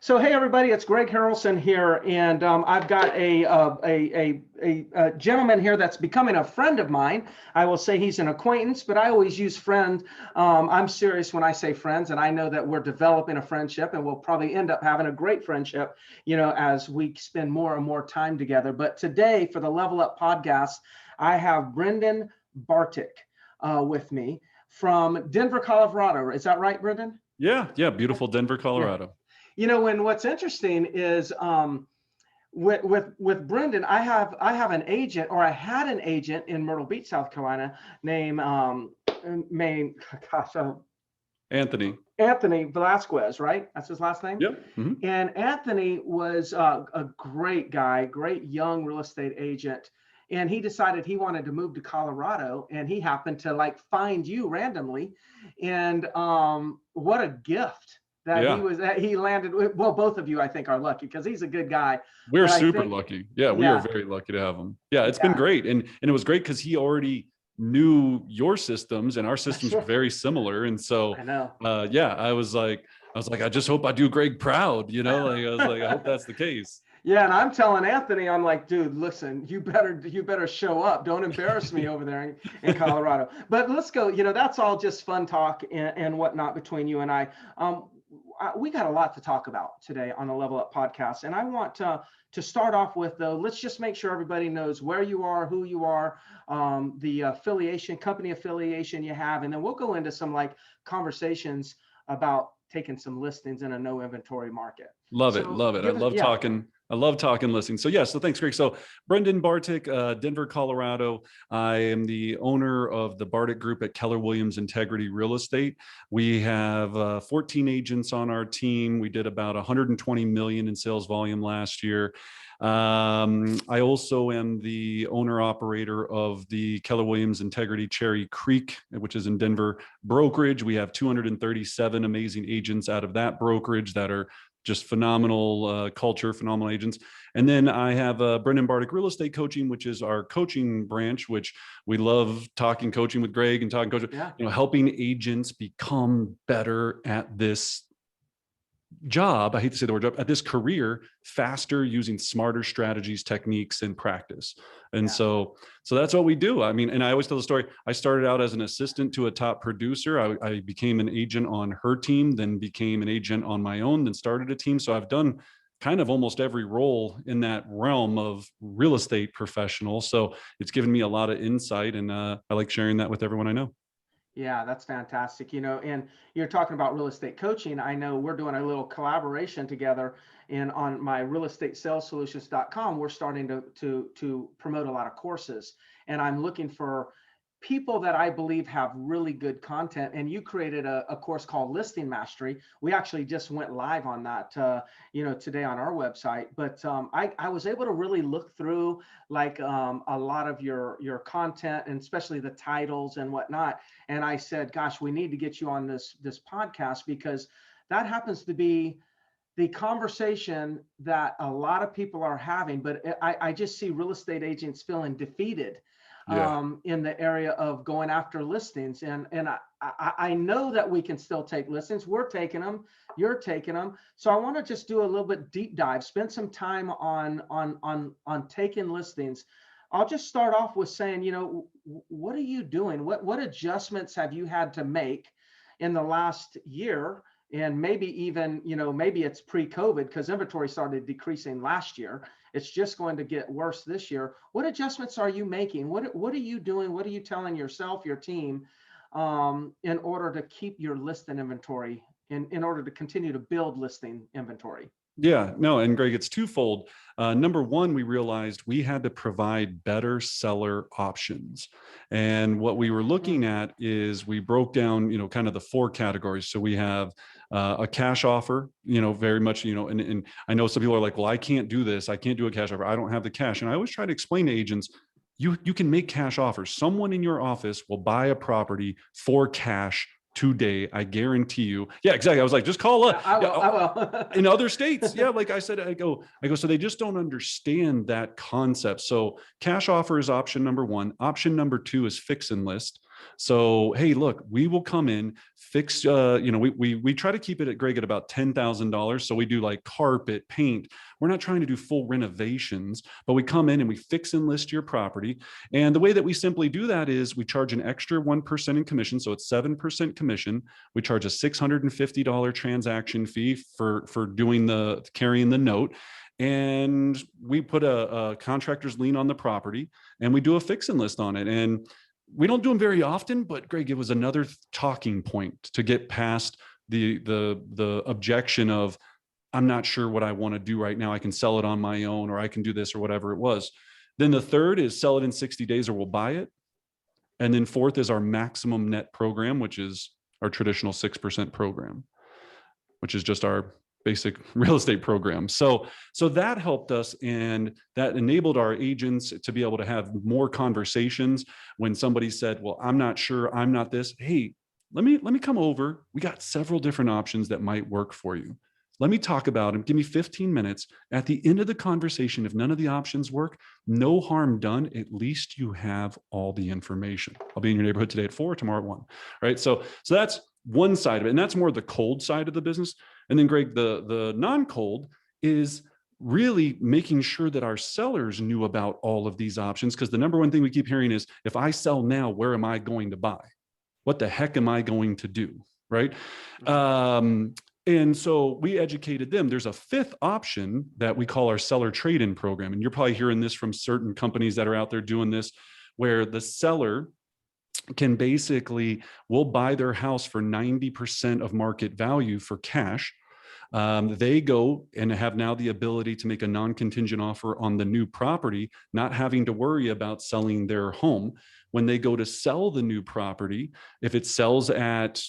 So, hey everybody, it's Greg Harrelson here, and I've got a gentleman here that's becoming a friend of mine. I will say he's an acquaintance, but I always use friend. I'm serious when I say friends, and I know that we're developing a friendship, and we'll probably end up having a great friendship, as we spend more and more time together. But today, for the Level Up podcast, I have Brendan Bartik with me from Denver, Colorado. Is that right, Brendan? Yeah, beautiful Denver, Colorado. Yeah. And what's interesting is with Brendan, I have an agent, or I had an agent in Myrtle Beach, South Carolina, named Anthony Velasquez, right? That's his last name. Yep. Mm-hmm. And Anthony was a great guy, great young real estate agent. And he decided he wanted to move to Colorado, and he happened to find you randomly. And what a gift that he landed with. Well, both of you, I think, are lucky because he's a good guy. We're super lucky. Yeah, we are very lucky to have him. Yeah, it's been great. And it was great because he already knew your systems, and our systems are very similar. And so I know. I was like, I just hope I do Greg proud, I hope that's the case. Yeah, and I'm telling Anthony, I'm like, dude, listen, you better show up. Don't embarrass me over there in Colorado. But let's go. That's all just fun talk and whatnot between you and I. We got a lot to talk about today on the Level Up podcast, and I want to start off with, though, let's just make sure everybody knows where you are, who you are, the company affiliation you have, and then we'll go into some conversations about taking some listings in a no inventory market. Love it. I love talking listings. So thanks, Greg. So Brendan Bartik, Denver, Colorado. I am the owner of the Bartik Group at Keller Williams Integrity Real Estate. We have 14 agents on our team. We did about 120 million in sales volume last year. I also am the owner operator of the Keller Williams Integrity Cherry Creek, which is in Denver brokerage. We have 237 amazing agents out of that brokerage that are just phenomenal culture, phenomenal agents. And then I have Brendan Bartik Real Estate Coaching, which is our coaching branch, which we love talking coaching with Greg and talking coaching, helping agents become better at this job. I hate to say the word job, at this career faster, using smarter strategies, techniques, and practice. And so that's what we do. I mean, and I always tell the story. I started out as an assistant to a top producer. I became an agent on her team, then became an agent on my own, then started a team. So I've done kind of almost every role in that realm of real estate professional. So it's given me a lot of insight, and I like sharing that with everyone I know. Yeah, that's fantastic. And you're talking about real estate coaching. I know we're doing a little collaboration together, and on my realestatesalessolutions.com, we're starting to promote a lot of courses, and I'm looking for people that I believe have really good content. And you created a course called Listing Mastery. We actually just went live on that, today on our website. But I was able to really look through a lot of your content, and especially the titles and whatnot. And I said, gosh, we need to get you on this podcast, because that happens to be the conversation that a lot of people are having. But I just see real estate agents feeling defeated in the area of going after listings. And I know that we can still take listings. We're taking them, you're taking them. So I want to just do a little bit deep dive, spend some time on taking listings. I'll just start off with saying, what are you doing? What adjustments have you had to make in the last year? And maybe even, maybe it's pre-COVID, because inventory started decreasing last year. It's just going to get worse this year. What adjustments are you making? What are you doing? What are you telling yourself, your team, in order to keep your listing inventory, in order to continue to build listing inventory? Yeah, no, and Greg, it's twofold. Number one, we realized we had to provide better seller options. And what we were looking at is we broke down, kind of the four categories. So we have a cash offer, very much, and I know some people are like, well, I can't do this. I can't do a cash offer. I don't have the cash. And I always try to explain to agents, you can make cash offers. Someone in your office will buy a property for cash today. I guarantee you. Yeah, exactly. I was like, just call up. I will. In other states. Yeah. Like I said, I go, so they just don't understand that concept. So cash offer is option number one. Option number two is fix and list. So, hey, look, we will come in, fix, we try to keep it at Greg at about $10,000. So we do like carpet, paint. We're not trying to do full renovations, but we come in and we fix and list your property. And the way that we simply do that is we charge an extra 1% in commission. So it's 7% commission. We charge a $650 transaction fee for doing carrying the note. And we put a contractor's lien on the property and we do a fix and list on it. And we don't do them very often, but Greg, it was another talking point to get past the objection of, I'm not sure what I want to do right now. I can sell it on my own, or I can do this, or whatever it was. Then the third is sell it in 60 days or we'll buy it. And then fourth is our maximum net program, which is our traditional 6% program, which is just our basic real estate program. So that helped us, and that enabled our agents to be able to have more conversations when somebody said, well, I'm not sure, I'm not this. Hey, let me come over. We got several different options that might work for you. Let me talk about them. Give me 15 minutes. At the end of the conversation, if none of the options work, no harm done. At least you have all the information. I'll be in your neighborhood today at 4, tomorrow at 1, right? So that's one side of it. And that's more the cold side of the business. And then Greg, the non-cold is really making sure that our sellers knew about all of these options. Because the number one thing we keep hearing is, if I sell now, where am I going to buy? What the heck am I going to do? Right. And so we educated them. There's a fifth option that we call our seller trade-in program. And you're probably hearing this from certain companies that are out there doing this, where the seller can basically, will buy their house for 90% of market value for cash. They go and have now the ability to make a non-contingent offer on the new property, not having to worry about selling their home. When they go to sell the new property, if it sells at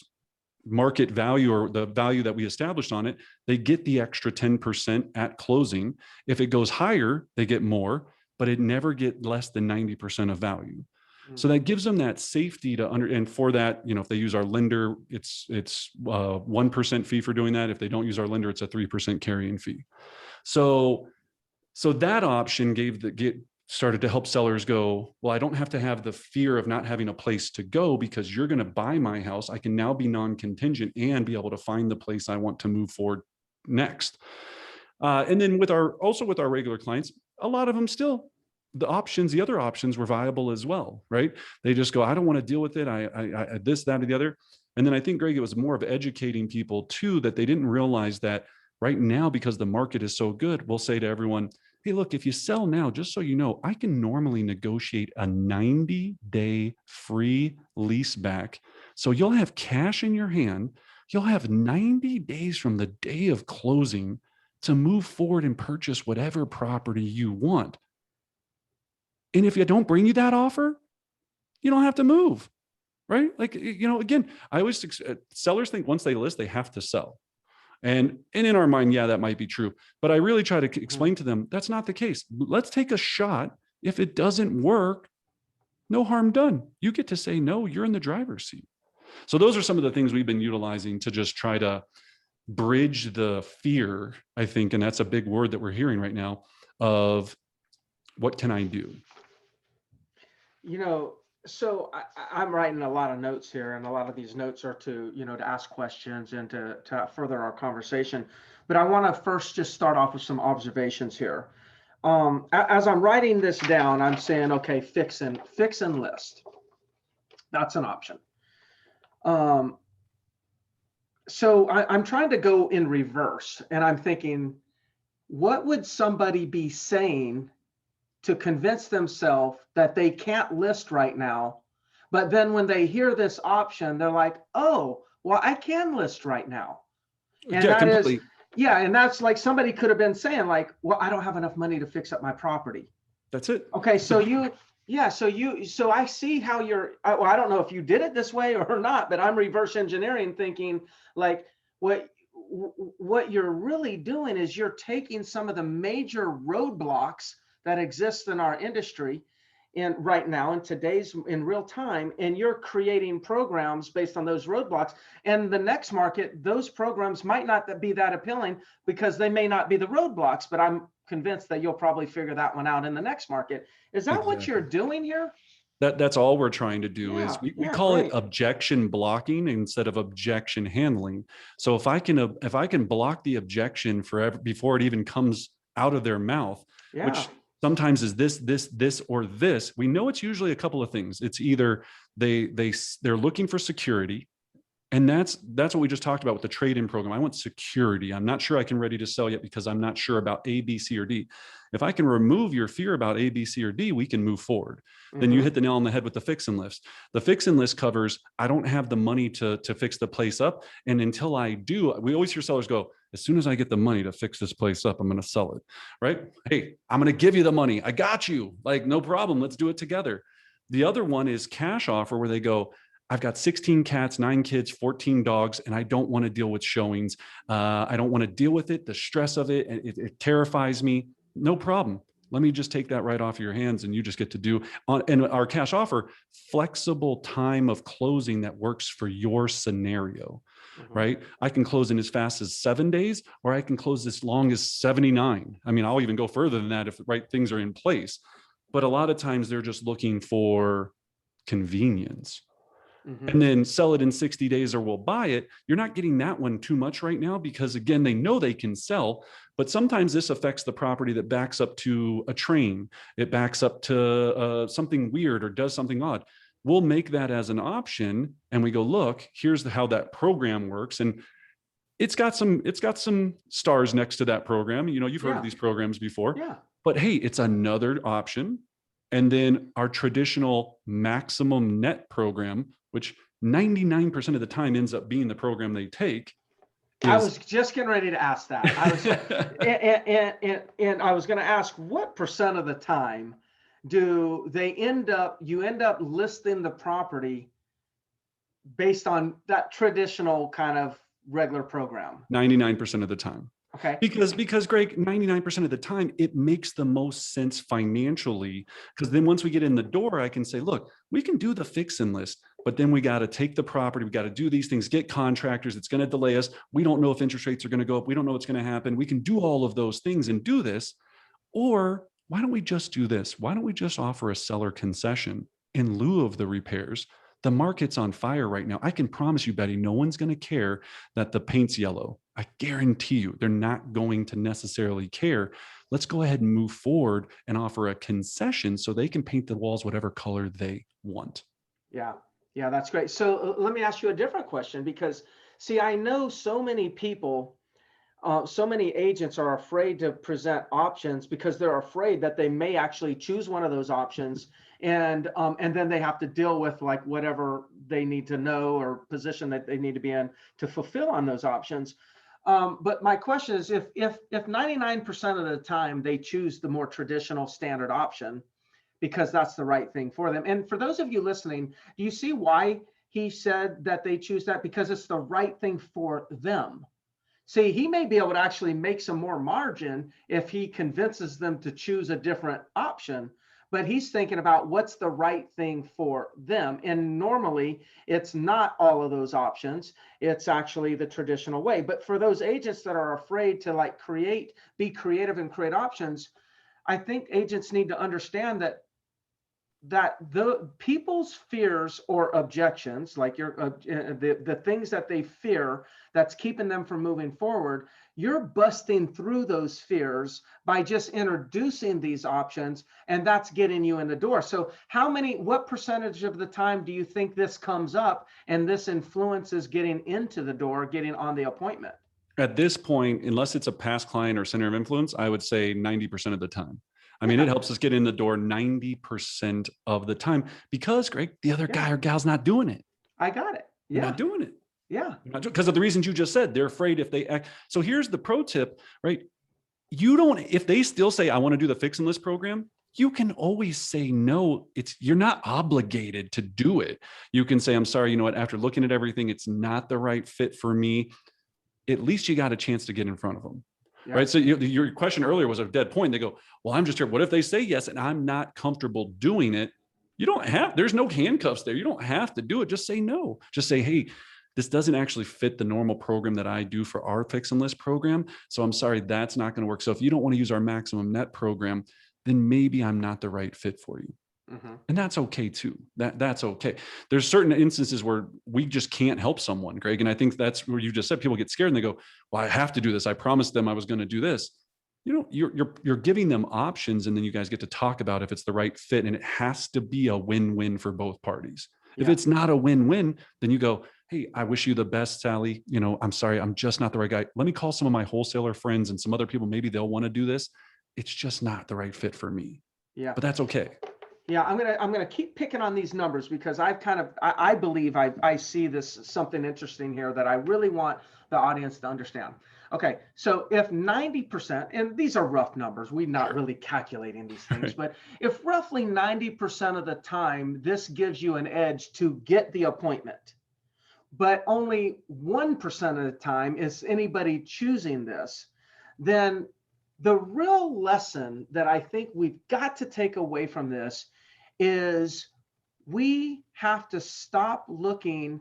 market value or the value that we established on it, they get the extra 10% at closing. If it goes higher, they get more, but it never get less than 90% of value. So that gives them that safety to and for that, if they use our lender, it's 1% fee for doing that. If they don't use our lender, it's a 3% carrying fee. So that option started to help sellers go, well, I don't have to have the fear of not having a place to go, because you're going to buy my house. I can now be non-contingent and be able to find the place I want to move forward next. And then with our regular clients, a lot of them still, the other options were viable as well, right? They just go, I don't want to deal with it. I this, that, or the other. And then I think, Greg, it was more of educating people too, that they didn't realize that right now, because the market is so good, we'll say to everyone, hey, look, if you sell now, just so you know, I can normally negotiate a 90-day free lease back. So you'll have cash in your hand. You'll have 90 days from the day of closing to move forward and purchase whatever property you want. And if you don't bring you that offer, you don't have to move, right? Like, again, I always, sellers think once they list, they have to sell. And in our mind, yeah, that might be true. But I really try to explain to them, that's not the case. Let's take a shot. If it doesn't work, no harm done. You get to say no, you're in the driver's seat. So those are some of the things we've been utilizing to just try to bridge the fear, I think, and that's a big word that we're hearing right now, of what can I do? So I'm writing a lot of notes here, and a lot of these notes are to ask questions and to further our conversation. But I want to first just start off with some observations here. As I'm writing this down, I'm saying, okay, fix and list. That's an option. So I'm trying to go in reverse, and I'm thinking, what would somebody be saying to convince themselves that they can't list right now? But then when they hear this option, they're like, oh, well, I can list right now. And yeah, completely. And that's like somebody could have been saying like, well, I don't have enough money to fix up my property. That's it. Okay. So I see how you're, well, I don't know if you did it this way or not, but I'm reverse engineering thinking like what you're really doing is you're taking some of the major roadblocks that exist in our industry and right now in real time, and you're creating programs based on those roadblocks. And the next market, those programs might not be that appealing because they may not be the roadblocks, but I'm convinced that you'll probably figure that one out in the next market. Is that what you're doing here? That's all we're trying to do is Yeah, we yeah, call it great. objection blocking instead of objection handling. So if I can block the objection forever before it even comes out of their mouth, Yeah, which sometimes is this, or this, we know it's usually a couple of things. It's either they're looking for security. And that's what we just talked about with the trade-in program. I want security. I'm not sure I can ready to sell yet because I'm not sure about A, B, C, or D. If I can remove your fear about A, B, C, or D, we can move forward. Then you hit the nail on the head with the fix and list. The fix and list covers, I don't have the money to fix the place up. And until I do, we always hear sellers go, as soon as I get the money to fix this place up, I'm going to sell it, right? Hey, I'm going to give you the money. I got you. Like, no problem. Let's do it together. The other one is cash offer, where they go, I've got 16 cats, 9 kids, 14 dogs, and I don't want to deal with showings. I don't want to deal with it. The stress of it, it terrifies me. No problem. Let me just take that right off your hands, and you just get to do on. And our cash offer, flexible time of closing that works for your scenario, right? I can close in as fast as 7 days, or I can close as long as 79. I mean, I'll even go further than that if the right things are in place. But a lot of times they're just looking for convenience. And then sell it in 60 days or we'll buy it. You're not getting that one too much right now because, again, they know they can sell, but sometimes this affects the property that backs up to a train. It backs up to something weird or does something odd. We'll make that as an option and we go, look, here's how that program works. And it's got some stars next to that program. You know, you've heard of these programs before, but hey, it's another option. And then our traditional maximum net program, which 99% of the time ends up being the program they take. I was just getting ready to ask that. I was, and I was going to ask, what percent of the time do you end up listing the property based on that traditional kind of regular program? 99% of the time. Okay. Because Greg, 99% of the time, it makes the most sense financially. Because then once we get in the door, I can say, look, we can do the fix and list, but then we got to take the property. We got to do these things, get contractors. It's going to delay us. We don't know if interest rates are going to go up. We don't know what's going to happen. We can do all of those things and do this. Or why don't we just do this? Why don't we just offer a seller concession in lieu of the repairs? The market's on fire right now. I can promise you, Betty, no one's going to care that the paint's yellow. I guarantee you, they're not going to necessarily care. Let's go ahead and move forward and offer a concession so they can paint the walls whatever color they want. Yeah, that's great. So let me ask you a different question, because see, I know so many people, so many agents are afraid to present options because they're afraid that they may actually choose one of those options, and then they have to deal with like whatever they need to know or position that they need to be in to fulfill on those options. But my question is, if 99% of the time they choose the more traditional standard option because that's the right thing for them, and for those of you listening, do you see why he said that they choose that? Because it's the right thing for them. See, he may be able to actually make some more margin if he convinces them to choose a different option, but he's thinking about what's the right thing for them. And normally it's not all of those options. It's actually the traditional way. But for those agents that are afraid to like be creative and create options, I think agents need to understand that the people's fears or objections, like the things that they fear that's keeping them from moving forward, you're busting through those fears by just introducing these options, and that's getting you in the door. So what percentage of the time do you think this comes up and this influences getting into the door, getting on the appointment? At this point, unless it's a past client or center of influence, I would say 90% of the time. I mean, it helps us get in the door 90% of the time because, Greg, the other guy or gal's not doing it. I got it. They're not doing it. Yeah. Because of the reasons you just said. They're afraid if they act. So here's the pro tip, right? If they still say, I want to do the fix and list program, you can always say no. You're not obligated to do it. You can say, I'm sorry, you know what? After looking at everything, it's not the right fit for me. At least you got a chance to get in front of them. Yeah. Right. So your question earlier was a dead point. They go, well, I'm just here. What if they say yes and I'm not comfortable doing it? There's no handcuffs there. You don't have to do it. Just say no. Just say, hey, this doesn't actually fit the normal program that I do for our fix and list program. So I'm sorry, that's not going to work. So if you don't want to use our maximum net program, then maybe I'm not the right fit for you. And that's okay too. That's okay. There's certain instances where we just can't help someone, Greg. And I think that's where you just said people get scared and they go, well, I have to do this. I promised them I was going to do this. You know, you're giving them options, and then you guys get to talk about if it's the right fit, and it has to be a win-win for both parties. If it's not a win-win, then you go, hey, I wish you the best, Sally. You know, I'm sorry, I'm just not the right guy. Let me call some of my wholesaler friends and some other people. Maybe they'll want to do this. It's just not the right fit for me. Yeah. But that's okay. Yeah, I'm gonna keep picking on these numbers because I believe I see this something interesting here that I really want the audience to understand. Okay, so if 90%, and these are rough numbers, we're not really calculating these things, but if roughly 90% of the time this gives you an edge to get the appointment, but only 1% of the time is anybody choosing this, then the real lesson that I think we've got to take away from this is we have to stop looking,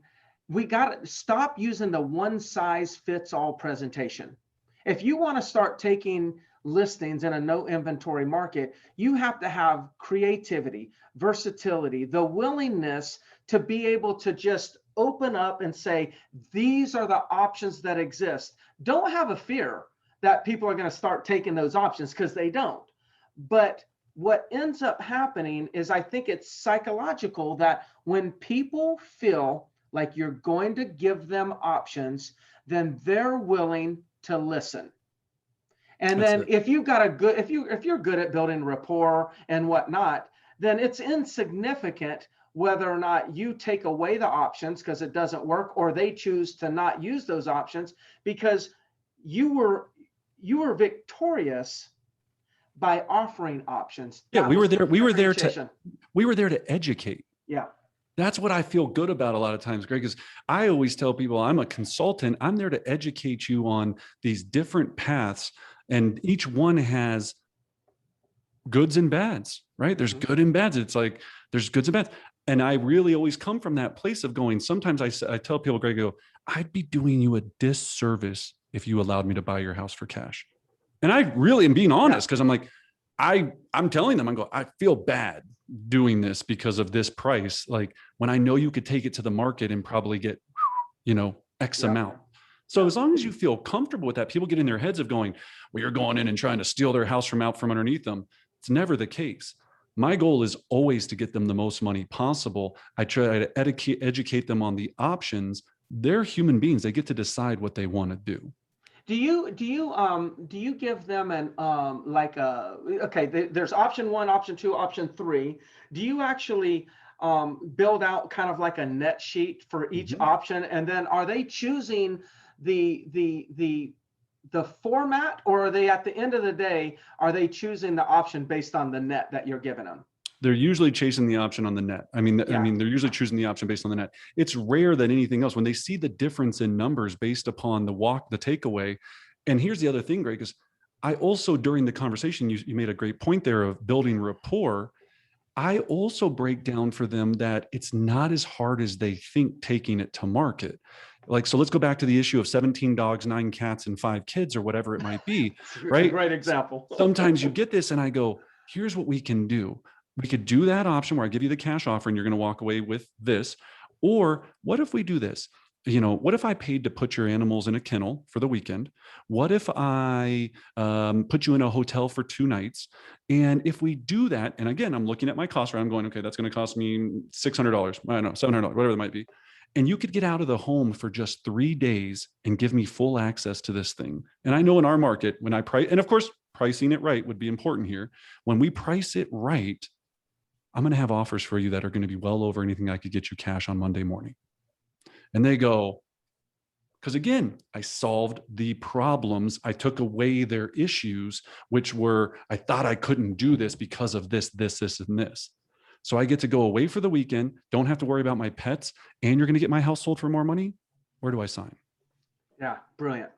we got to stop using the one size fits all presentation. If you want to start taking listings in a no inventory market, you have to have creativity, versatility, the willingness to be able to just open up and say, these are the options that exist. Don't have a fear that people are going to start taking those options, because they don't. But what ends up happening is, I think it's psychological, that when people feel like you're going to give them options, then they're willing to listen. And then if you've got a good, if you're good at building rapport and whatnot, then it's insignificant whether or not you take away the options because it doesn't work, or they choose to not use those options, because you were victorious by offering options. Yeah, we were there to educate. Yeah. That's what I feel good about a lot of times, Greg, is I always tell people I'm a consultant. I'm there to educate you on these different paths, and each one has goods and bads, right? There's good and bads. It's like, there's goods and bads. And I really always come from that place of going, sometimes I tell people, Greg, I go, I'd be doing you a disservice if you allowed me to buy your house for cash. And I really am being honest, because I'm like, I'm telling them, I feel bad doing this because of this price. Like, when I know you could take it to the market and probably get, X amount. So as long as you feel comfortable with that, people get in their heads of going, well, you're going in and trying to steal their house from out from underneath them. It's never the case. My goal is always to get them the most money possible. I try to educate them on the options. They're human beings. They get to decide what they want to do. Do you give them an there's option 1, option 2, option 3. Do you actually build out kind of like a net sheet for each option, and then are they choosing the format, or are they, at the end of the day, are they choosing the option based on the net that you're giving them? They're usually chasing the option on the net. I mean, they're usually choosing the option based on the net. It's rare that anything else, when they see the difference in numbers based upon the takeaway. And here's the other thing, Greg, is I also, during the conversation, you made a great point there of building rapport. I also break down for them that it's not as hard as they think taking it to market. Like, so let's go back to the issue of 17 dogs, 9 cats, and 5 kids, or whatever it might be, right? Great example. Sometimes you get this and I go, here's what we can do. We could do that option where I give you the cash offer and you're going to walk away with this. Or what if we do this? What if I paid to put your animals in a kennel for the weekend? What if I put you in a hotel for 2 nights? And if we do that, and again, I'm looking at my cost, right? I'm going, okay, that's going to cost me $600. I don't know, $700, whatever it might be. And you could get out of the home for just 3 days and give me full access to this thing. And I know in our market, when I price, and of course, pricing it right would be important here. When we price it right, I'm going to have offers for you that are going to be well over anything I could get you cash on Monday morning. And they go, because again, I solved the problems. I took away their issues, which were, I thought I couldn't do this because of this, and this. So I get to go away for the weekend, don't have to worry about my pets, and you're going to get my house sold for more money. Where do I sign? Yeah, brilliant.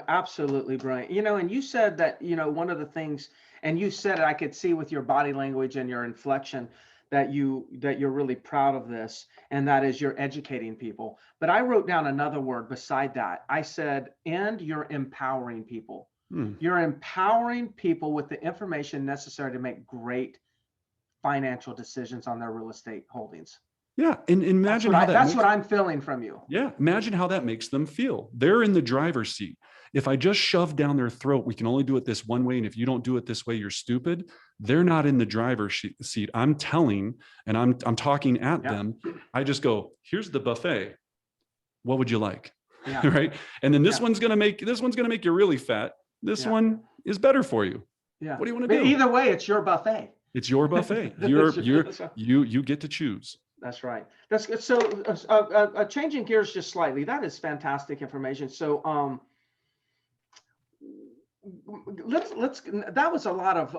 Absolutely brilliant. And you said that, one of the things, and you said it, I could see with your body language and your inflection that you're really proud of this, and that is you're educating people. But I wrote down another word beside that. I said, and you're empowering people. You're empowering people with the information necessary to make great financial decisions on their real estate holdings. Yeah. And imagine that's what I'm feeling from you. Yeah. Imagine how that makes them feel. They're in the driver's seat. If I just shove down their throat, we can only do it this one way. And if you don't do it this way, you're stupid. They're not in the driver's seat. I'm telling, and I'm talking at them. I just go, here's the buffet. What would you like? Yeah. Right. And then this one's going to make you really fat. This one is better for you. Yeah. What do you want to do? Either way, it's your buffet. It's your buffet. You get to choose. That's right. That's good. So changing gears just slightly, that is fantastic information. So that was a lot of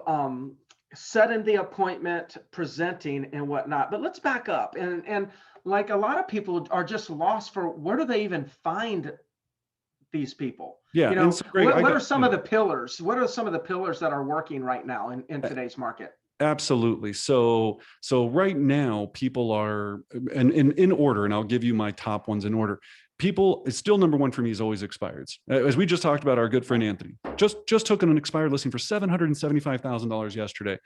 setting the appointment, presenting and whatnot, but let's back up. And like a lot of people are just lost for where do they even find these people? Yeah. You know, what are some of the pillars? What are some of the pillars that are working right now in today's market? Absolutely. So right now people are, and in order, and I'll give you my top ones in order. People, it's still number one for me is always expireds. As we just talked about, our good friend Anthony just took an expired listing for $775,000 yesterday.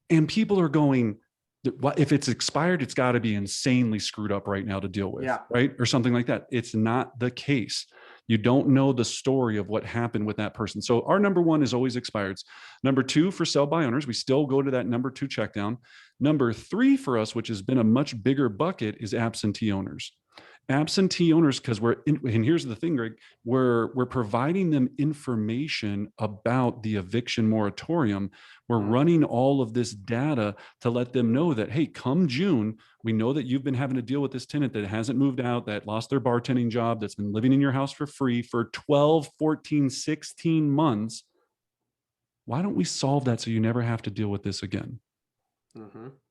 And people are going, if it's expired, it's got to be insanely screwed up right now to deal with, right? Or something like that. It's not the case. You don't know the story of what happened with that person. So our number one is always expireds. Number two for sell by owners, we still go to that number two check down. Number three for us, which has been a much bigger bucket, is absentee owners. Absentee owners, because and here's the thing, Greg, we're providing them information about the eviction moratorium. We're running all of this data to let them know that, hey, come June, we know that you've been having to deal with this tenant that hasn't moved out, that lost their bartending job, that's been living in your house for free for 12, 14, 16 months. Why don't we solve that so you never have to deal with this again?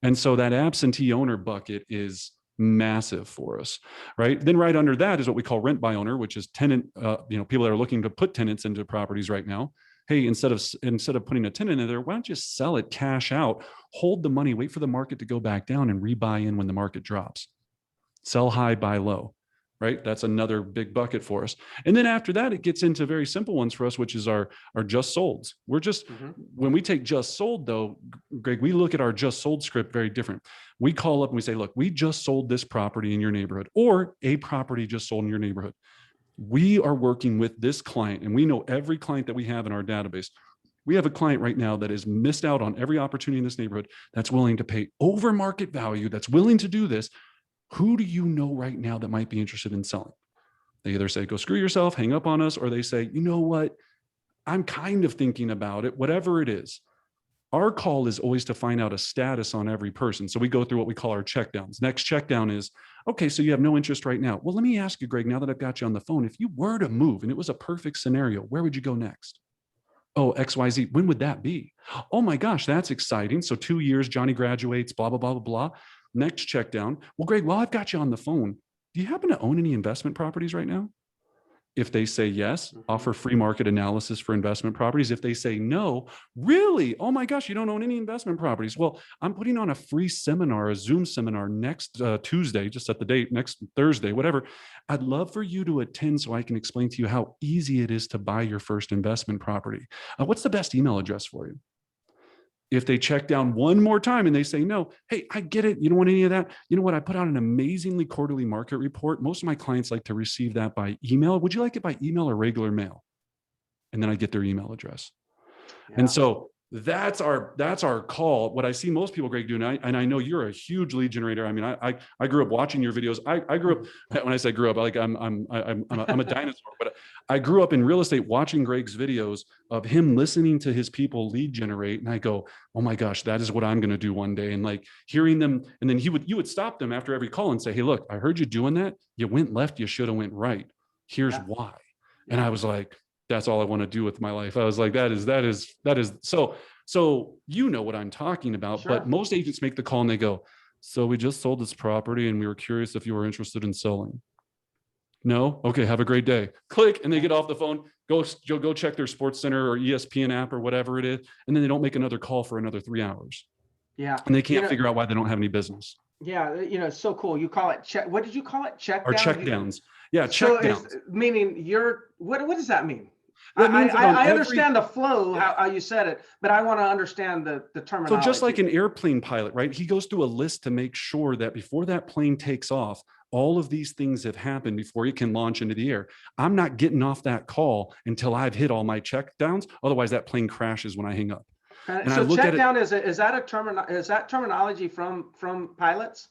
And so that absentee owner bucket is massive for us, right? Then right under that is what we call rent by owner, which is tenant, people that are looking to put tenants into properties right now. Hey, instead of putting a tenant in there, why don't you sell it, cash out, hold the money, wait for the market to go back down and rebuy in when the market drops. Sell high, buy low, right? That's another big bucket for us. And then after that, it gets into very simple ones for us, which is our just solds. We're just, when we take just sold though, Greg, we look at our just sold script very different. We call up and we say, look, we just sold this property in your neighborhood, or a property just sold in your neighborhood. We are working with this client, and we know every client that we have in our database. We have a client right now that has missed out on every opportunity in this neighborhood, that's willing to pay over market value, that's willing to do this. Who do you know right now that might be interested in selling? They either say, go screw yourself, hang up on us, or they say, you know what? I'm kind of thinking about it, whatever it is. Our call is always to find out a status on every person. So we go through what we call our checkdowns. Next checkdown is, okay, so you have no interest right now. Well, let me ask you, Greg, now that I've got you on the phone, if you were to move and it was a perfect scenario, where would you go next? Oh, XYZ, when would that be? Oh my gosh, that's exciting. So 2 years, Johnny graduates, blah, blah, blah, blah, blah. Next checkdown. Well, Greg, while I've got you on the phone, do you happen to own any investment properties right now? If they say yes, offer free market analysis for investment properties. If they say no, really? Oh my gosh, you don't own any investment properties. Well, I'm putting on a free seminar, a Zoom seminar next Tuesday, just set the date, next Thursday, whatever. I'd love for you to attend so I can explain to you how easy it is to buy your first investment property. What's the best email address for you? If they check down one more time and they say no, hey, I get it. You don't want any of that. You know what? I put out an amazingly quarterly market report. Most of my clients like to receive that by email. Would you like it by email or regular mail? And then I get their email address. Yeah. And so that's our call. What I see most people, Greg, do, and I know you're a huge lead generator. I mean, I grew up watching your videos. I grew up, when I say grew up, like I'm a dinosaur, but I grew up in real estate watching Greg's videos of him listening to his people lead generate. And I go, oh my gosh, that is what I'm going to do one day. And like hearing them, and then you would stop them after every call and say, hey, look, I heard you doing that. You went left. You should have went right. Here's why. And I was like, that's all I want to do with my life. I was like, that is so you know what I'm talking about. Sure. But most agents make the call and they go, so we just sold this property and we were curious if you were interested in selling. No? Okay, have a great day. Click, and they get off the phone, go check their Sports Center or ESPN app or whatever it is, and then they don't make another call for another 3 hours. Yeah. And they can't figure out why they don't have any business. Yeah, it's so cool. You call it what did you call it? Checkdown? Or checkdowns. Yeah, checkdowns. Meaning what does that mean? That means that on I every, understand the flow, how you said it, but I want to understand the so terminology. just like an airplane pilot, right? He goes through a list to make sure that before that plane takes off, all of these things have happened before it can launch into the air. I'm not getting off that call until I've hit all my check downs. Otherwise, that plane crashes when I hang up. And I So look check at it. down, is that terminology from pilots?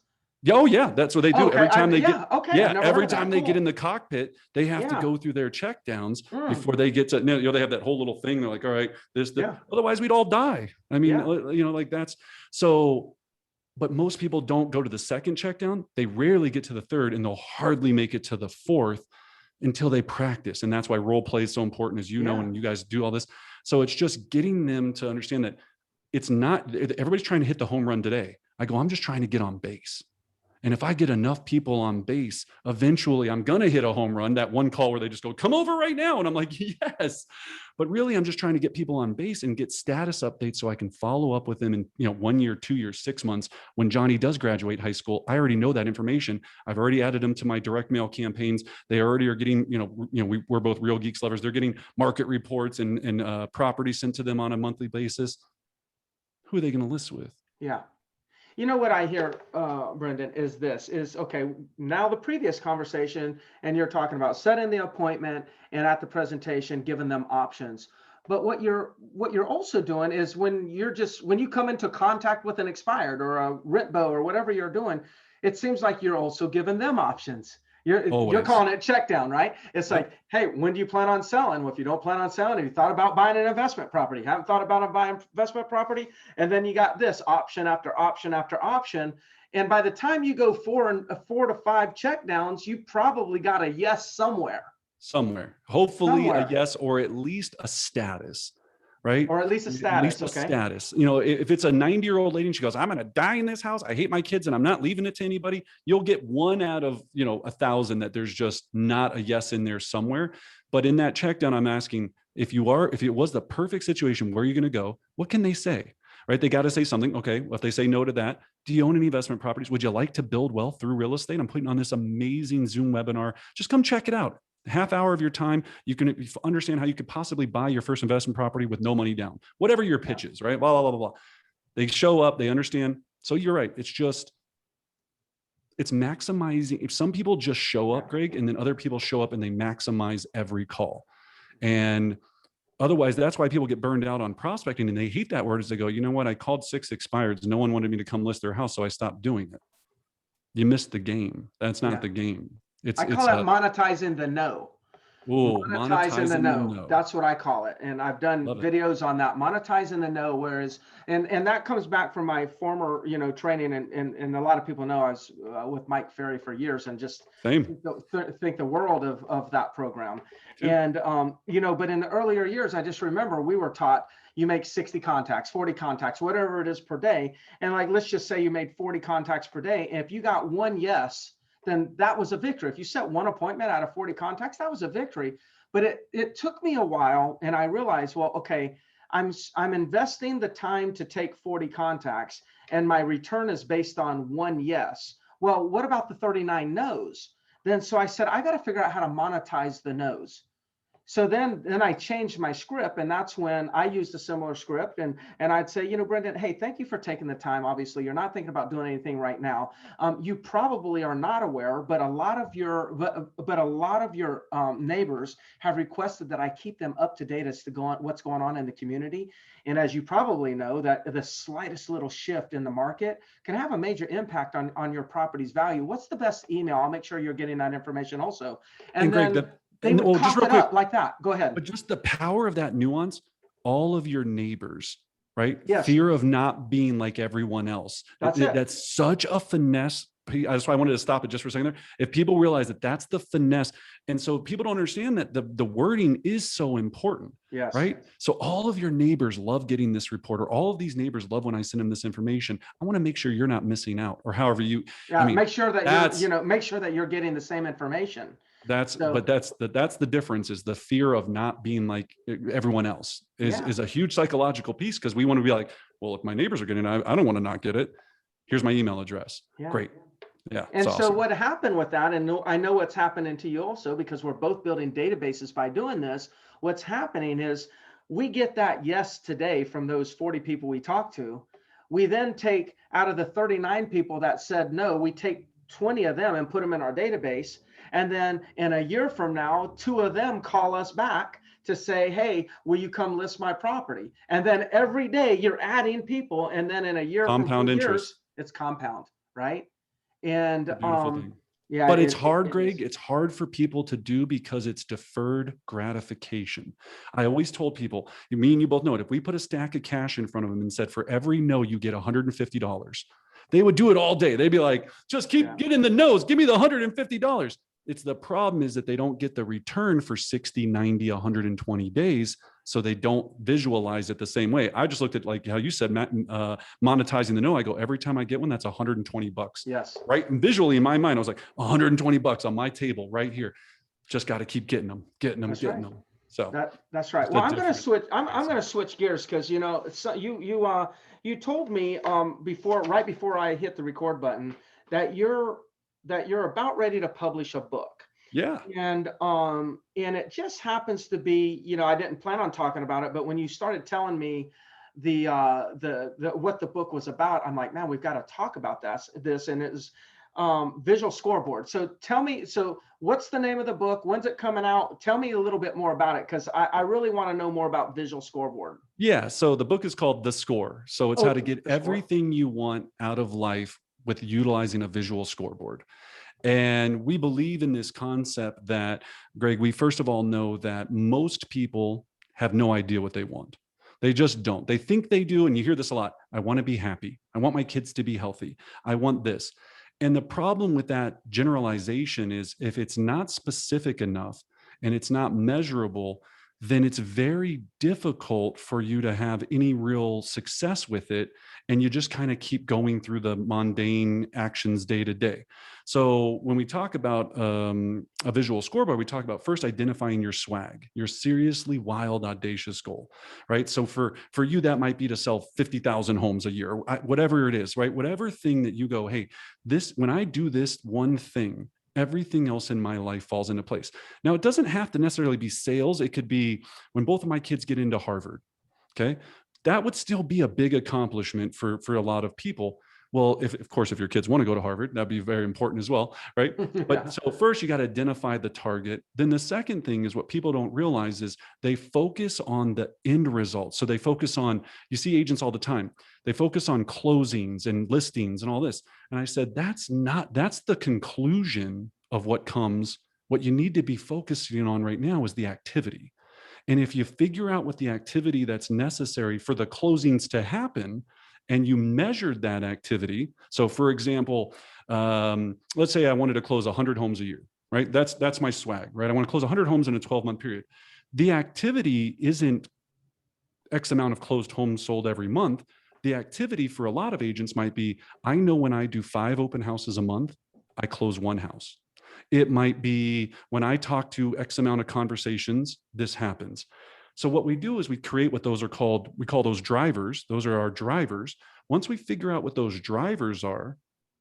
Oh yeah, that's what they do. Okay, Every time they get, okay, I've never heard every of that. time they get Cool. in the cockpit, they have to Yeah. go through their check downs Mm. before they get to, you know, they have that whole little thing. They're like, all right, Yeah. otherwise we'd all die. I mean, Yeah. you know, like that's so, but most people don't go to the second check down. They rarely get to the third, and they'll hardly make it to the fourth until they practice. And that's why role play is so important, as you know, Yeah. and you guys do all this. So it's just getting them to understand that it's not, everybody's trying to hit the home run today. I go, I'm just trying to get on base. And if I get enough people on base, eventually I'm going to hit a home run. That one call where they just go, come over right now. And I'm like, yes. But really, I'm just trying to get people on base and get status updates so I can follow up with them in, you know, 1 year, 2 years, 6 months. When Johnny does graduate high school, I already know that information. I've already added them to my direct mail campaigns. They already are getting, we're both Real Geeks lovers. They're getting market reports and property sent to them on a monthly basis. Who are they going to list with? Yeah. You know what I hear, Brendan, is okay, now the previous conversation, and you're talking about setting the appointment and at the presentation, giving them options. But what you're also doing is when you come into contact with an expired or a RITBO or whatever you're doing, it seems like you're also giving them options. You're calling it check down, right? It's like, hey, when do you plan on selling? Well, if you don't plan on selling, have you thought about buying an investment property? Haven't thought about buying investment property? And then you got this option after option after option. And by the time you go 4 to 5 check downs, you probably got a yes somewhere. Hopefully a yes, or at least a status, right? Or at least a status. At least a status. You know, if it's a 90-year-old lady and she goes, I'm going to die in this house, I hate my kids and I'm not leaving it to anybody, you'll get 1 out of, 1,000 that there's just not a yes in there somewhere. But in that check down, I'm asking, if it was the perfect situation, where are you going to go? What can they say? Right? They got to say something. Okay. Well, if they say no to that, do you own any investment properties? Would you like to build wealth through real estate? I'm putting on this amazing Zoom webinar. Just come check it out. Half hour of your time, you can understand how you could possibly buy your first investment property with no money down, whatever your pitch is, right? Blah, blah, blah, blah, blah. They show up, they understand. So you're right. It's maximizing. If some people just show up, Greg, and then other people show up and they maximize every call. And otherwise, that's why people get burned out on prospecting, and they hate that word, is they go, you know what? I called 6 expireds. No one wanted me to come list their house, so I stopped doing it. You missed the game. That's not the game. I call it monetizing the no. Monetizing the no. That's what I call it. And I've done videos on that, monetizing the no, whereas, and that comes back from my former, training. And a lot of people know I was with Mike Ferry for years, and just think the world of that program. And, but in the earlier years, I just remember we were taught, you make 60 contacts, 40 contacts, whatever it is per day. And like, let's just say you made 40 contacts per day. And if you got 1 yes, then that was a victory. If you set 1 appointment out of 40 contacts, that was a victory. But it took me a while, and I realized, well, okay, I'm investing the time to take 40 contacts, and my return is based on 1 yes. Well, what about the 39 no's? Then so I said, I got to figure out how to monetize the no's. So then I changed my script, and that's when I used a similar script, and I'd say, Brendan, hey, thank you for taking the time. Obviously, you're not thinking about doing anything right now. You probably are not aware, but a lot of your neighbors have requested that I keep them up to date as to what's going on in the community. And as you probably know, that the slightest little shift in the market can have a major impact on your property's value. What's the best email? I'll make sure you're getting that information also. And Greg, then they would just real quick, like that. Go ahead. But just the power of that nuance, all of your neighbors, right? Yes. Fear of not being like everyone else. That's such a finesse. That's why I wanted to stop it just for a second there. If people realize that that's the finesse, and so people don't understand that the wording is so important. Yes. Right. So all of your neighbors love getting this report, or all of these neighbors love when I send them this information. I want to make sure you're not missing out, or however you. Yeah. I mean, make sure that make sure that you're getting the same information. That's the difference, is the fear of not being like everyone else is a huge psychological piece, because we want to be like, well, if my neighbors are getting it, I don't want to not get it. Here's my email address. Yeah. Great. Yeah. And so awesome. What happened with that, and I know what's happening to you also, because we're both building databases by doing this. what's happening is we get that yes today from those 40 people we talked to. We then take, out of the 39 people that said no, we take 20 of them and put them in our database. And then in a year from now, 2 of them call us back to say, hey, will you come list my property? And then every day you're adding people. And then in a year Compound from 2 interest. years, it's compound, right? And Beautiful thing. yeah, but it's hard, Greg. It's hard for people to do because it's deferred gratification. I always told people, me and you both know it, if we put a stack of cash in front of them and said, for every no, you get $150, they would do it all day. They'd be like, just keep getting the no's. Give me the $150. It's the problem is that they don't get the return for 60, 90, 120 days. So they don't visualize it the same way. I just looked at, like how you said, Matt, monetizing the no. I go, every time I get one, that's $120. Yes. Right. And visually in my mind, I was like, $120 on my table right here. Just got to keep getting them. So that's right. Well, I'm going to switch. I'm going to switch gears because, you know, so you told me right before I hit the record button that you're about ready to publish a book. Yeah. And it just happens to be, you know, I didn't plan on talking about it, but when you started telling me the what the book was about, I'm like, man, we've got to talk about this. And it was Visual Scoreboard. So tell me, so what's the name of the book? When's it coming out? Tell me a little bit more about it, because I really want to know more about Visual Scoreboard. Yeah. So the book is called The Score. So it's how to get everything you want out of life with utilizing a visual scoreboard. And we believe in this concept that, Greg, we first of all know that most people have no idea what they want. They just don't. They think they do. And you hear this a lot. I want to be happy. I want my kids to be healthy. I want this. And the problem with that generalization is if it's not specific enough and it's not measurable, then it's very difficult for you to have any real success with it. And you just kind of keep going through the mundane actions day to day. So when we talk about a visual scoreboard, we talk about first identifying your swag, your seriously wild, audacious goal, right? So for you, that might be to sell 50,000 homes a year, or whatever it is, right? Whatever thing that you go, hey, when I do this one thing, everything else in my life falls into place. Now, it doesn't have to necessarily be sales. It could be when both of my kids get into Harvard. Okay. That would still be a big accomplishment for a lot of people. Well, of course, if your kids want to go to Harvard, that'd be very important as well, right? But so first you got to identify the target. Then the second thing is what people don't realize is they focus on the end result. So they focus on, you see agents all the time, they focus on closings and listings and all this. And I said, that's the conclusion of what comes. What you need to be focusing on right now is the activity. And if you figure out what the activity that's necessary for the closings to happen, and you measured that activity. So for example, let's say I wanted to close 100 homes a year, right? That's my swag, right? I want to close 100 homes in a 12-month period. The activity isn't X amount of closed homes sold every month. The activity for a lot of agents might be, I know when I do 5 open houses a month, I close 1 house. It might be when I talk to X amount of conversations, this happens. So what we do is we create what those are called, we call those drivers. Those are our drivers. Once we figure out what those drivers are,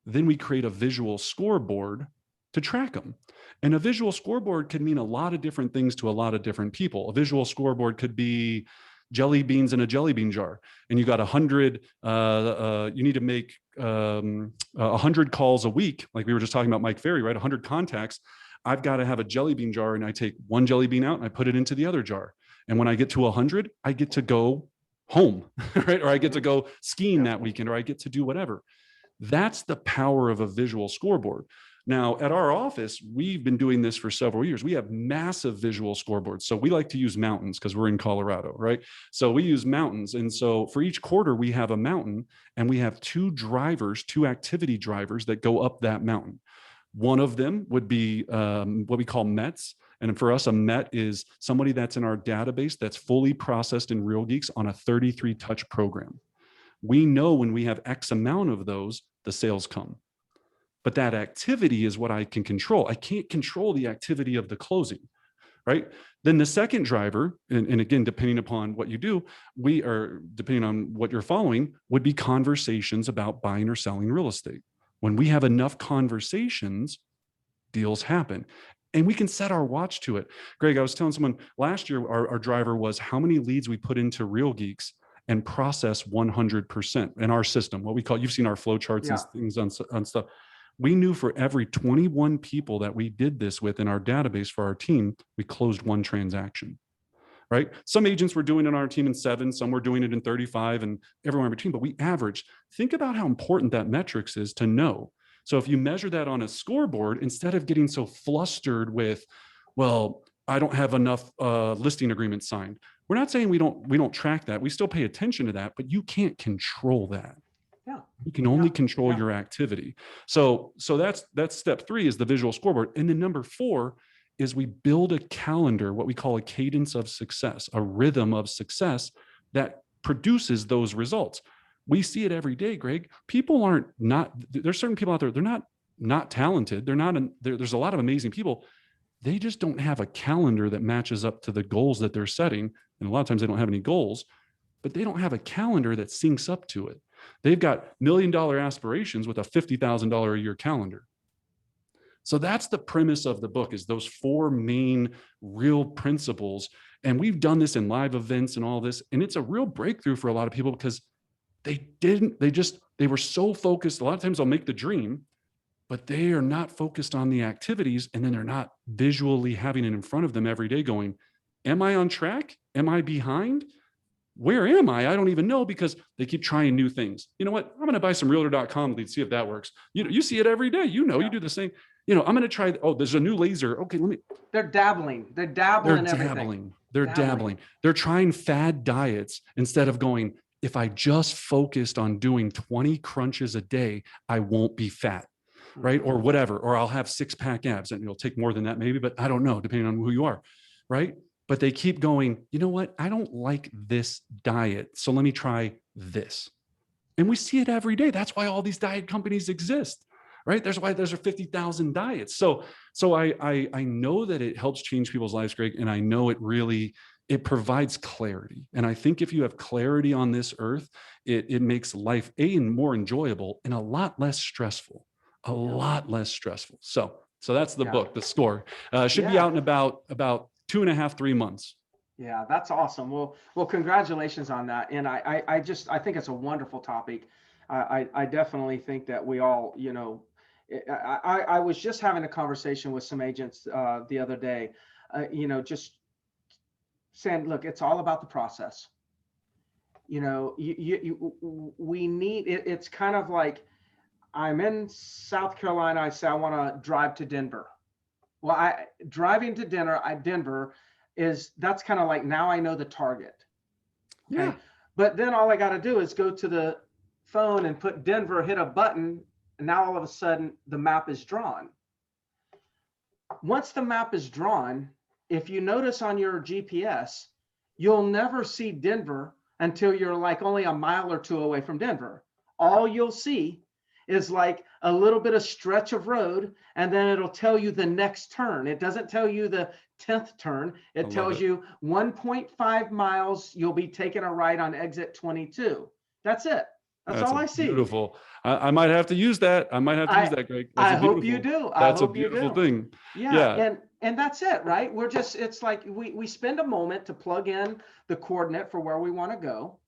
then we create a visual scoreboard to track them. And a visual scoreboard could mean a lot of different things to a lot of different people. A visual scoreboard could be jelly beans in a jelly bean jar. And you got 100, you need to make 100 calls a week. Like we were just talking about Mike Ferry, right? 100 contacts. I've got to have a jelly bean jar and I take one jelly bean out and I put it into the other jar. And when I get to 100, I get to go home, right? Or I get to go skiing that weekend, or I get to do whatever. That's the power of a visual scoreboard. Now, at our office, we've been doing this for several years. We have massive visual scoreboards. So we like to use mountains because we're in Colorado, right? So we use mountains. And so for each quarter, we have a mountain and we have 2 activity drivers that go up that mountain. One of them would be what we call METs. And for us, a MET is somebody that's in our database that's fully processed in Real Geeks on a 33 touch program. We know when we have X amount of those, the sales come. But that activity is what I can control. I can't control the activity of the closing, right? Then the second driver, and again, depending upon what you do, depending on what you're following, would be conversations about buying or selling real estate. When we have enough conversations, deals happen. And we can set our watch to it. Greg, I was telling someone last year, our driver was how many leads we put into Real Geeks and process 100% in our system. What we call, you've seen our flow charts and things on stuff. We knew for every 21 people that we did this with in our database for our team, we closed one transaction, right? Some agents were doing it on our team in 7, some were doing it in 35, and everywhere in between, but we averaged. Think about how important that metrics is to know. So if you measure that on a scoreboard, instead of getting so flustered with, well, I don't have enough listing agreements signed. We're not saying we don't track that. We still pay attention to that, but you can't control that. Yeah. You can only control your activity. So that's step 3 is the visual scoreboard. And then number 4 is we build a calendar, what we call a cadence of success, a rhythm of success that produces those results. We see it every day, Greg. People there's certain people out there, they're not talented. There's a lot of amazing people. They just don't have a calendar that matches up to the goals that they're setting. And a lot of times they don't have any goals, but they don't have a calendar that syncs up to it. They've got $1 million aspirations with a $50,000 a year calendar. So that's the premise of the book, is those 4 main real principles. And we've done this in live events and all this. And it's a real breakthrough for a lot of people because they were so focused. A lot of times they'll make the dream, but they are not focused on the activities. And then they're not visually having it in front of them every day going, am I on track? Am I behind? Where am I? I don't even know, because they keep trying new things. You know what? I'm going to buy some realtor.com leads, see if that works. You see it every day. You do the same. I'm going to try. Oh, there's a new laser. Okay, They're dabbling. They're dabbling. They're dabbling. They're trying fad diets instead of going, if I just focused on doing 20 crunches a day, I won't be fat, right? Or whatever, or I'll have 6-pack abs, and it'll take more than that maybe, but I don't know, depending on who you are, right? But they keep going, you know what? I don't like this diet, so let me try this. And we see it every day. That's why all these diet companies exist, right? There's why there's 50,000 diets. So I know that it helps change people's lives, Greg, and I know it provides clarity. And I think if you have clarity on this earth, it makes life more enjoyable and a lot less stressful, So that's the book, The Score. Should be out in about 2.5, 3 months. Yeah, that's awesome. Well, congratulations on that. And I think it's a wonderful topic. I definitely think that we all, I was just having a conversation with some agents the other day, just saying, look, it's all about the process. We need it. It's kind of like, I'm in South Carolina. I say, I want to drive to Denver. Well, driving to Denver that's kind of like, now I know the target. Okay? Yeah. But then all I got to do is go to the phone and put Denver, hit a button. And now all of a sudden the map is drawn. Once the map is drawn, if you notice on your GPS, you'll never see Denver until you're like only a mile or 2 away from Denver. All you'll see is like a little bit of stretch of road, and then it'll tell you the next turn. It doesn't tell you the 10th turn. It tells you 1.5 miles, you'll be taking a right on exit 22. That's it. That's all I see. Beautiful. I might have to use that. Use that, Greg. I hope you do. That's a beautiful thing. Yeah. And that's it, right? It's like we spend a moment to plug in the coordinate for where we want to go.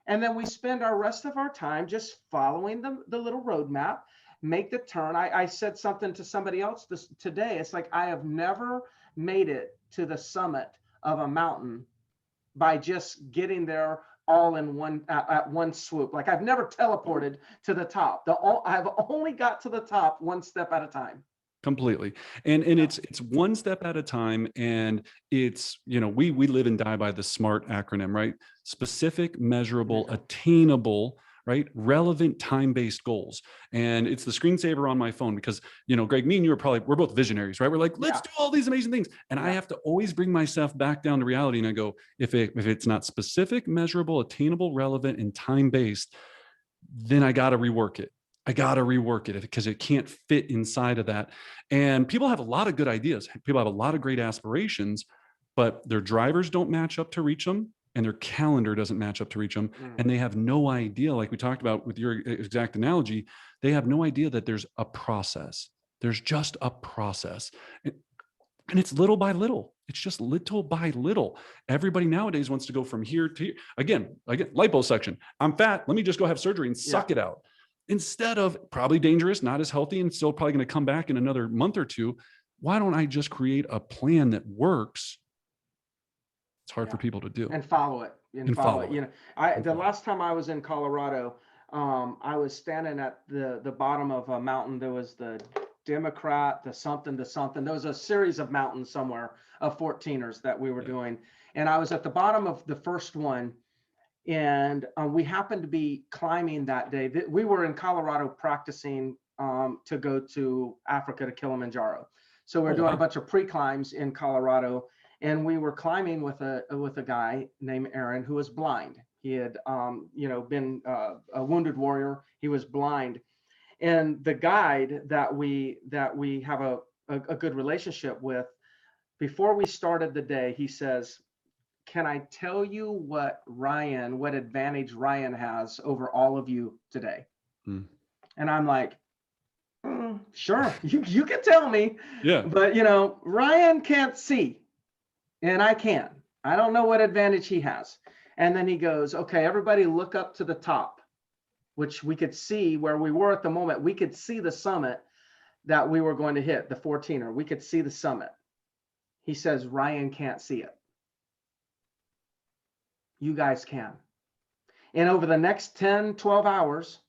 And then we spend our rest of our time just following the little roadmap, make the turn. I said something to somebody else today. It's like, I have never made it to the summit of a mountain by just getting there all in one swoop. Like, I've never teleported to the top. I've only got to the top one step at a time. Completely. And it's one step at a time. And it's, we live and die by the SMART acronym, right? Specific, measurable, attainable, right? Relevant, time-based goals. And it's the screensaver on my phone because, Greg, me and you we're both visionaries, right? We're like, let's do all these amazing things. And I have to always bring myself back down to reality. And I go, if it's not specific, measurable, attainable, relevant, and time-based, then I got to rework it. Because it can't fit inside of that. And people have a lot of good ideas. People have a lot of great aspirations, but their drivers don't match up to reach them, and their calendar doesn't match up to reach them. And they have no idea, like we talked about with your exact analogy, they have no idea that there's a process. There's just a process. And it's little by little. It's just little by little. Everybody nowadays wants to go from here to here. Again, liposuction. I'm fat. Let me just go have surgery and suck it out. Instead of, probably dangerous, not as healthy, and still probably going to come back in another month or two. Why don't I just create a plan that works? It's hard for people to do. And follow it. And follow it. You know, the last time I was in Colorado, I was standing at the bottom of a mountain. There was the Democrat, the something to something. There was a series of mountains somewhere of 14ers that we were doing. And I was at the bottom of the first one. And we happened to be climbing that day. We were in Colorado practicing to go to Africa to Kilimanjaro. So we're doing a bunch of pre-climbs in Colorado. And we were climbing with a guy named Aaron who was blind. He had, been a wounded warrior. He was blind. And the guide that we have a good relationship with, before we started the day, he says, "Can I tell you what advantage Ryan has over all of you today?" And I'm like, sure, you can tell me. Yeah. But Ryan can't see. And I can. I don't know what advantage he has. And then he goes, "Okay, everybody look up to the top," which we could see where we were at the moment. We could see the summit that we were going to hit, the 14er. We could see the summit. He says, "Ryan can't see it. You guys can. And over the next 10, 12 hours,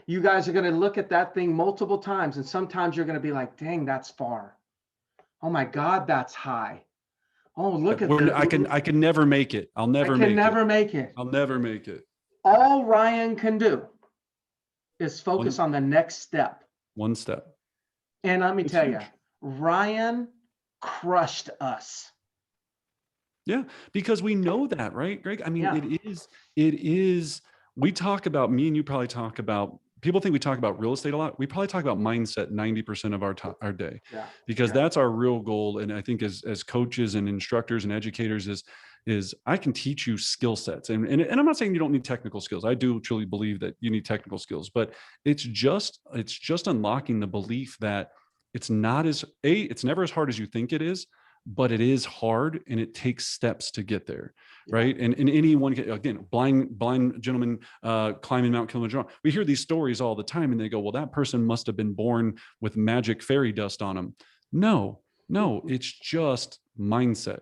you guys are going to look at that thing multiple times. And sometimes you're going to be like, dang, that's far. Oh my God, that's high. Oh, look at that. I can never make it. I'll never make it. I'll never make it. All Ryan can do is focus on the next step. One step. And let me tell you, Ryan crushed us. Yeah, because we know that, right, Greg? I mean, it is, we talk about, me and you probably talk about, people think we talk about real estate a lot. We probably talk about mindset 90% of our day, because that's our real goal. And I think as coaches and instructors and educators is I can teach you skill sets. And I'm not saying you don't need technical skills. I do truly believe that you need technical skills, but it's just unlocking the belief that it's never as hard as you think it is, but it is hard and it takes steps to get there. Right. And anyone, again, blind gentleman climbing Mount Kilimanjaro. We hear these stories all the time and they go, well, that person must have been born with magic fairy dust on them. No, it's just mindset.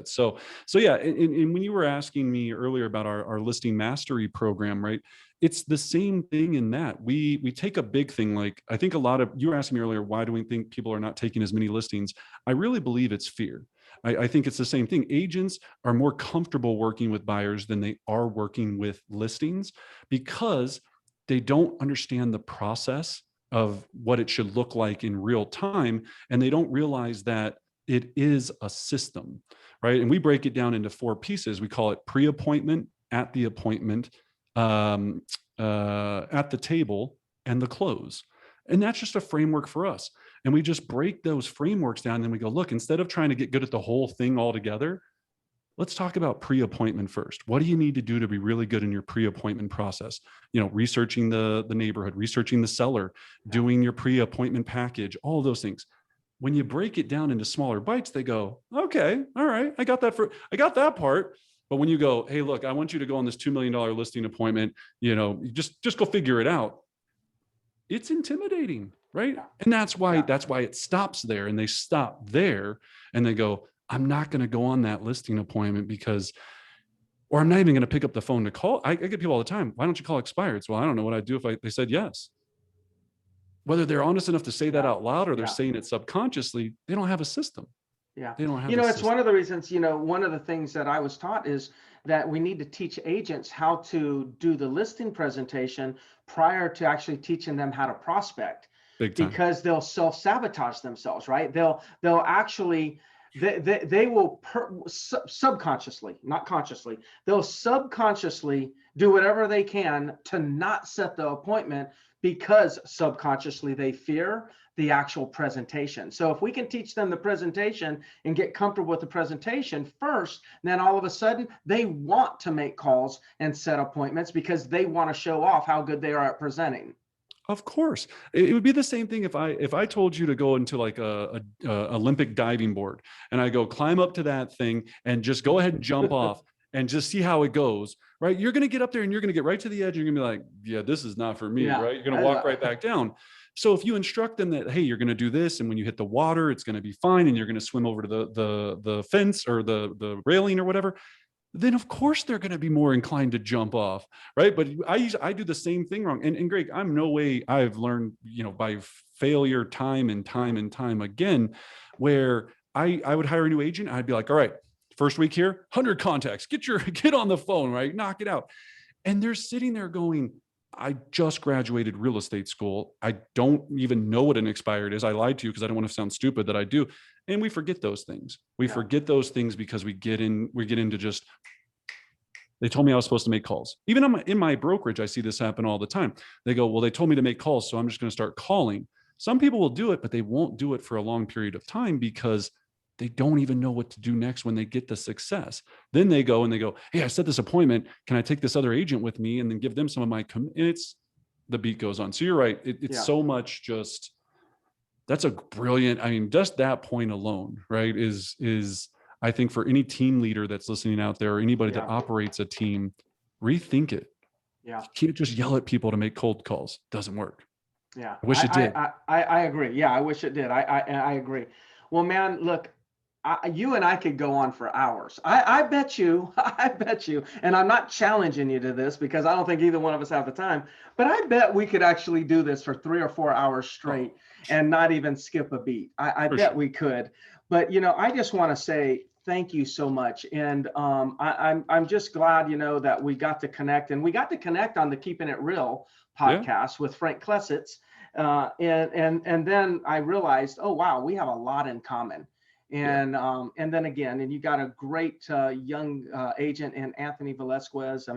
So yeah. And when you were asking me earlier about our listing mastery program, right? It's the same thing in that we take a big thing. Like, I think you were asking me earlier, why do we think people are not taking as many listings? I really believe it's fear. I think it's the same thing. Agents are more comfortable working with buyers than they are working with listings because they don't understand the process of what it should look like in real time. And they don't realize that it is a system, right? And we break it down into 4 pieces. We call it pre-appointment, at the appointment, at the table, and the close. And that's just a framework for us. And we just break those frameworks down. And then we go, look, instead of trying to get good at the whole thing altogether, let's talk about pre-appointment first. What do you need to do to be really good in your pre-appointment process? Researching the neighborhood, researching the seller, doing your pre-appointment package, all of those things. When you break it down into smaller bites, they go, okay, all right, I got that part. But when you go, hey, look, I want you to go on this $2 million listing appointment, just go figure it out. It's intimidating, right? And that's why it stops there. And they stop there and they go, I'm not going to go on that listing appointment or I'm not even going to pick up the phone to call. I get people all the time. Why don't you call expireds? Well, I don't know what I'd do if they said yes. Whether they're honest enough to say that out loud or they're saying it subconsciously, they don't have a system. Yeah. They don't have it's system. one of the reasons, one of the things that I was taught is that we need to teach agents how to do the listing presentation prior to actually teaching them how to prospect. Big time. Because they'll self-sabotage themselves, right? They'll actually, they will subconsciously, not consciously, they'll subconsciously do whatever they can to not set the appointment because subconsciously they fear the actual presentation. So if we can teach them the presentation and get comfortable with the presentation first, then all of a sudden they want to make calls and set appointments because they want to show off how good they are at presenting. Of course, it would be the same thing if I told you to go into like a Olympic diving board, and I go climb up to that thing and just go ahead and jump off and just see how it goes. Right? You're going to get up there and you're going to get right to the edge. And you're going to be like, yeah, this is not for me. Yeah. Right? You're going to walk right back down. So if you instruct them that, hey, you're going to do this, and when you hit the water, it's going to be fine, and you're going to swim over to the fence or the railing or whatever, then of course they're going to be more inclined to jump off, right? But I do the same thing wrong. And Greg, I'm no way, I've learned, by failure time and time again, where I would hire a new agent. I'd be like, all right, first week here, 100 contacts, get on the phone, right? Knock it out. And they're sitting there going, I just graduated real estate school. I don't even know what an expired is. I lied to you because I don't want to sound stupid that I do. And we forget those things. We forget those things because we get into just, they told me I was supposed to make calls. Even in my brokerage, I see this happen all the time. They go, well, they told me to make calls, so I'm just going to start calling. Some people will do it, but they won't do it for a long period of time because they don't even know what to do next when they get the success. Then they go, hey, I set this appointment. Can I take this other agent with me and then give them some of my, the beat goes on. So you're right. It's so much just, that's a brilliant, just that point alone, right, is I think for any team leader that's listening out there, or anybody that operates a team, rethink it. Yeah. You can't just yell at people to make cold calls. Doesn't work. Yeah. I wish it did. I agree. Yeah, I wish it did. I agree. Well, man, look, you and I could go on for hours. I bet you, and I'm not challenging you to this because I don't think either one of us have the time, but I bet we could actually do this for 3 or 4 hours straight and not even skip a beat. I bet we could. But, I just want to say thank you so much. And I'm just glad, that we got to connect, and we got to connect on the Keeping It Real podcast with Frank Klesitz. And then I realized, oh, wow, we have a lot in common. And then again, and you got a great young agent in Anthony Velasquez.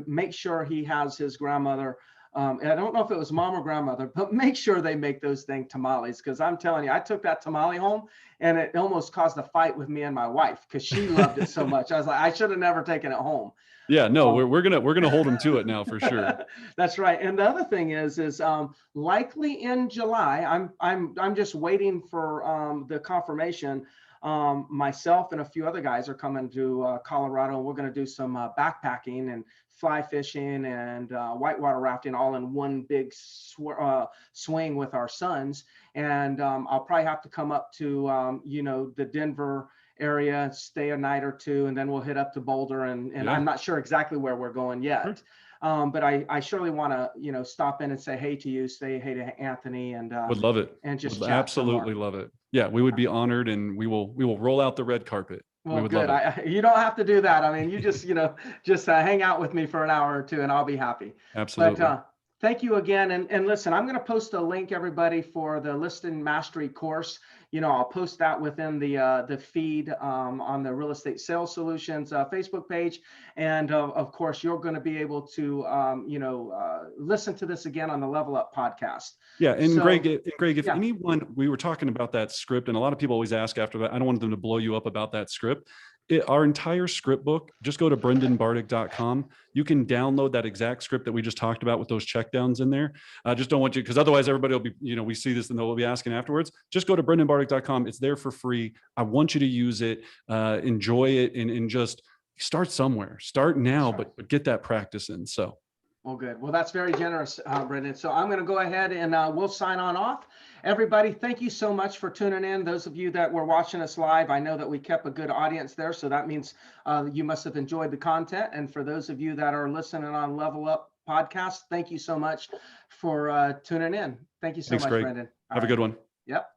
Make sure he has his grandmother. And I don't know if it was mom or grandmother, but make sure they make those tamales, because I'm telling you, I took that tamale home and it almost caused a fight with me and my wife because she loved it so much. I was like, I should have never taken it home. Yeah, no, we're gonna hold them to it now for sure. That's right. And the other thing is likely in July. I'm just waiting for the confirmation. Myself and a few other guys are coming to Colorado. We're going to do some backpacking and fly fishing and whitewater rafting all in one big swing with our sons. And I'll probably have to come up to the Denver area, stay a night or two, and then we'll hit up to Boulder. And I'm not sure exactly where we're going yet. But I surely want to, stop in and say hey to you, say hey to Anthony, and would love it. And just absolutely love it. Yeah, we would be honored, and we will roll out the red carpet. Well, good. You don't have to do that. You just, just hang out with me for an hour or two, and I'll be happy. Absolutely. But thank you again. And listen, I'm going to post a link, everybody, for the Listing Mastery course. I'll post that within the feed on the Real Estate Sales Solutions Facebook page. And of course, you're going to be able to, listen to this again on the Level Up podcast. Yeah. And so, Greg, if anyone, we were talking about that script, and a lot of people always ask after that, I don't want them to blow you up about that script. Our entire script book, just go to brendanbardick.com. You can download that exact script that we just talked about with those checkdowns in there. I just don't want you, because otherwise everybody will be, we see this and they'll be asking afterwards. Just go to brendanbardick.com. It's there for free. I want you to use it, enjoy it, and just start somewhere. Start now, but get that practice in. So. Well, good. Well, that's very generous, Brendan. So I'm going to go ahead and we'll sign on off. Everybody, thank you so much for tuning in. Those of you that were watching us live, I know that we kept a good audience there. So that means you must have enjoyed the content. And for those of you that are listening on Level Up Podcast, thank you so much for tuning in. Thank you so much, Brendan. Have a good one. Yep.